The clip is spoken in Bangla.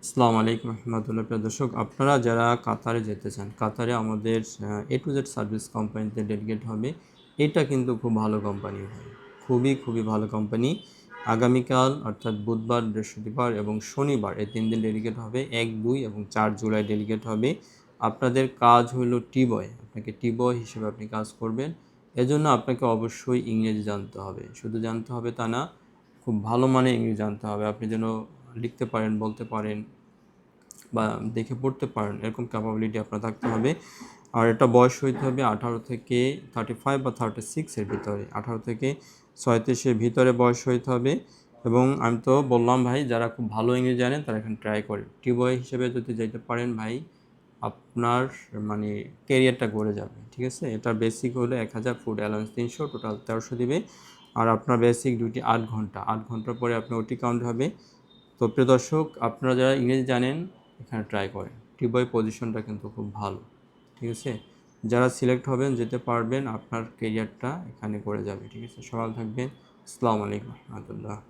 আসসালামু আলাইকুম রহমতুল্লাহ। প্রিয় দর্শক, আপনারা যারা কাতারে যেতে চান, কাতারে আমাদের A to Z সার্ভিস কোম্পানিতে ডেডিকেট হবে। এটা কিন্তু খুব ভালো কোম্পানি হয়, খুবই ভালো কোম্পানি। আগামীকাল অর্থাৎ বুধবার, বৃহস্পতিবার এবং শনিবার এই 3 দিন ডেডিকেট হবে। 1, 2 এবং 4 জুলাই ডেডিকেট হবে। আপনাদের কাজ হলো টি-বয়, আপনাকে টি-বয় হিসেবে আপনি কাজ করবেন। এজন্য আপনাকে অবশ্যই ইংরেজি জানতে হবে। শুধু জানতে হবে তা না, খুব ভালো মানের ইংরেজি জানতে হবে। আপনি যেন লিখতে পারেন, বলতে পারেন বা দেখে পড়তে পারেন, এরকম ক্যাপাবিলিটি আপনার থাকতে হবে। আর এটা বয়স হইতে হবে 18 থেকে 35 বা 36 এর ভিতরে, 18 থেকে 36 এর ভিতরে বয়স হইতে হবে। এবং আমি তো বললাম ভাই, যারা খুব ভালো ইংরেজি জানেন তারা এখানে ট্রাই করেন। টি-বয় হিসেবে যদি যেতে পারেন ভাই, আপনার মানে ক্যারিয়ারটা গড়ে যাবে, ঠিক আছে। এটা বেসিক হলো 1000, ফুড অ্যালাউন্স 300, টোটাল 1300 দিবে। আর আপনার বেসিক ডিউটি 8 ঘন্টা, 8 ঘন্টার পরে আপনার ওটি কাউন্ট হবে। তো প্রিয় দর্শক, আপনারা যারা ইংরেজি জানেন এখানে ট্রাই করেন। টি-বয় পজিশনটা কিন্তু খুব ভালো, ঠিক আছে। যারা সিলেক্ট হবেন, যেতে পারবেন, আপনার ক্যারিয়ারটা এখানে গড়ে যাবে, ঠিক আছে। সকাল থাকবেন। আসসালামু আলাইকুম রহমতুল্লাহ।